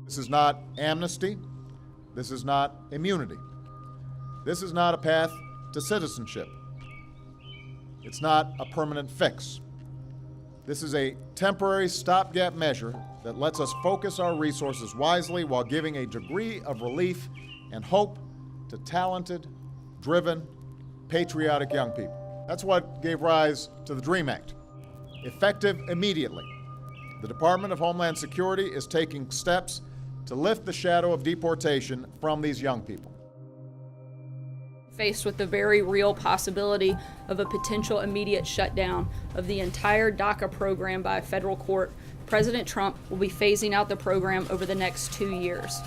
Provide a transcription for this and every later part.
This is not amnesty. This is not immunity. This is not a path to citizenship. It's not a permanent fix. This is a temporary stopgap measure that lets us focus our resources wisely while giving a degree of relief and hope to talented, driven, patriotic young people. That's what gave rise to the DREAM Act. Effective immediately, the Department of Homeland Security is taking steps to lift the shadow of deportation from these young people. Faced with the very real possibility of a potential immediate shutdown of the entire DACA program by a federal court, President Trump will be phasing out the program over the next 2 years.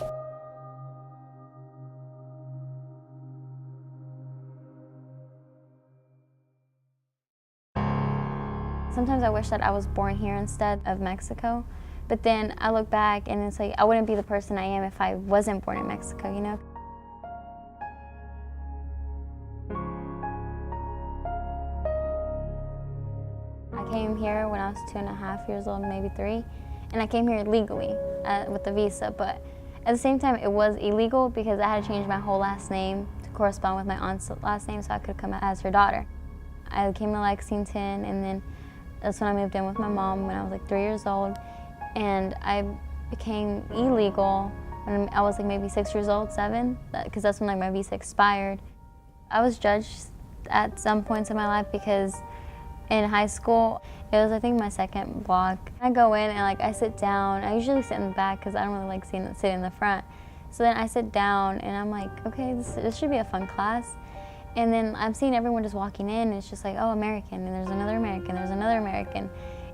Sometimes I wish that I was born here instead of Mexico, but then I look back and it's like I wouldn't be the person I am if I wasn't born in Mexico, you know? I came here when I was 2.5 years old, maybe 3, and I came here legally with a visa, but at the same time it was illegal because I had to change my whole last name to correspond with my aunt's last name so I could come as her daughter. I came to Lexington, and then that's when I moved in with my mom when I was like 3 years old, and I became illegal when I was like maybe 6 years old, 7, because that's when like my visa expired. I was judged at some points in my life because in high school, it was I think my second block. I go in and like I sit down. I usually sit in the back because I don't really like sitting in the front. So then I sit down and I'm like, okay, this should be a fun class. And then I'm seeing everyone just walking in, and it's just like, oh, American, and there's another American, there's another American.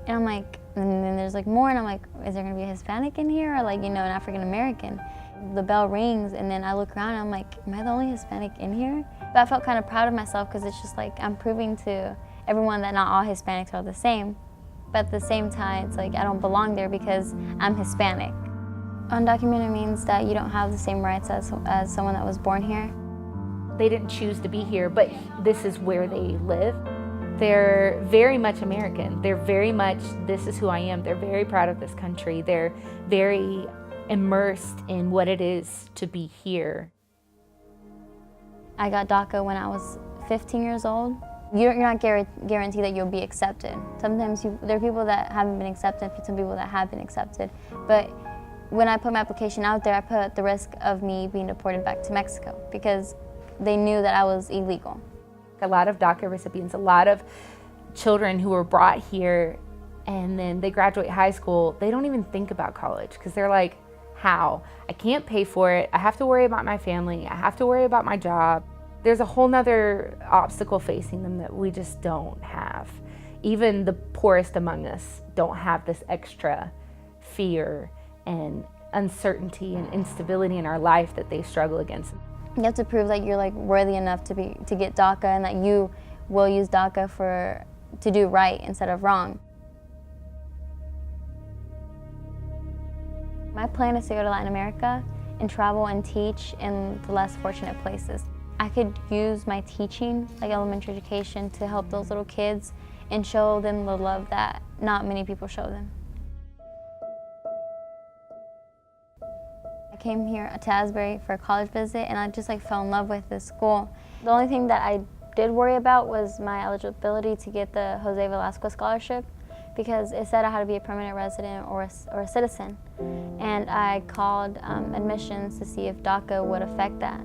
And I'm like, and then there's like more, and I'm like, is there gonna be a Hispanic in here, or like, you know, an African American? The bell rings, and then I look around, and I'm like, am I the only Hispanic in here? But I felt kind of proud of myself because it's just like, I'm proving to everyone that not all Hispanics are the same. But at the same time, it's like, I don't belong there because I'm Hispanic. Undocumented means that you don't have the same rights as someone that was born here. They didn't choose to be here, but this is where they live. They're very much American. They're very much, this is who I am. They're very proud of this country. They're very immersed in what it is to be here. I got DACA when I was 15 years old. You're not guaranteed that you'll be accepted. Sometimes there are people that haven't been accepted, some people that have been accepted. But when I put my application out there, I put the risk of me being deported back to Mexico because they knew that I was illegal. A lot of DACA recipients, a lot of children who were brought here and then they graduate high school, they don't even think about college because they're like, how? I can't pay for it. I have to worry about my family. I have to worry about my job. There's a whole nother obstacle facing them that we just don't have. Even the poorest among us don't have this extra fear and uncertainty and instability in our life that they struggle against. You have to prove that you're like worthy enough to get DACA and that you will use DACA to do right instead of wrong. My plan is to go to Latin America and travel and teach in the less fortunate places. I could use my teaching, like elementary education, to help those little kids and show them the love that not many people show them. I came here to Asbury for a college visit, and I just like fell in love with this school. The only thing that I did worry about was my eligibility to get the Jose Velasquez scholarship, because it said I had to be a permanent resident or a citizen. And I called admissions to see if DACA would affect that.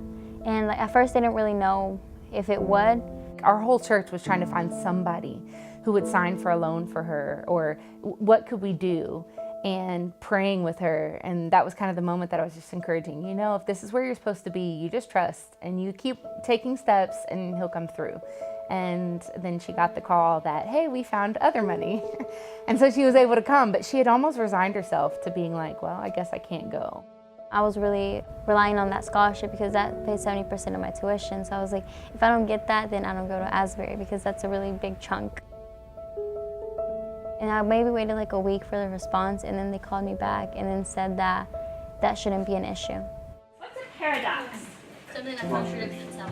And like, at first they didn't really know if it would. Our whole church was trying to find somebody who would sign for a loan for her, or what could we do, and praying with her. And that was kind of the moment that I was just encouraging, you know, if this is where you're supposed to be, you just trust and you keep taking steps and he'll come through. And then she got the call that, hey, we found other money. And so she was able to come, but she had almost resigned herself to being like, well, I guess I can't go. I was really relying on that scholarship because that pays 70% of my tuition. So I was like, if I don't get that, then I don't go to Asbury because that's a really big chunk. And I maybe waited like a week for the response, and then they called me back and then said that that shouldn't be an issue. What's a paradox? Something that contradicts itself.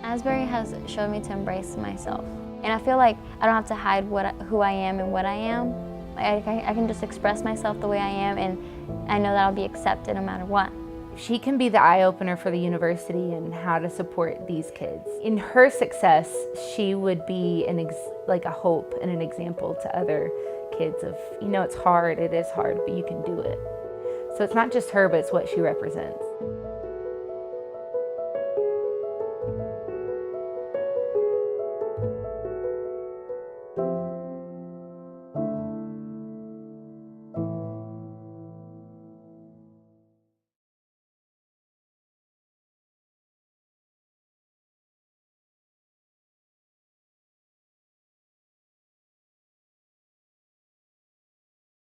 Asbury has showed me to embrace myself. And I feel like I don't have to hide who I am and what I am, I can just express myself the way I am, and I know that I'll be accepted no matter what. She can be the eye-opener for the university and how to support these kids. In her success, she would be like a hope and an example to other kids of, it's hard, it is hard, but you can do it. So it's not just her, but it's what she represents.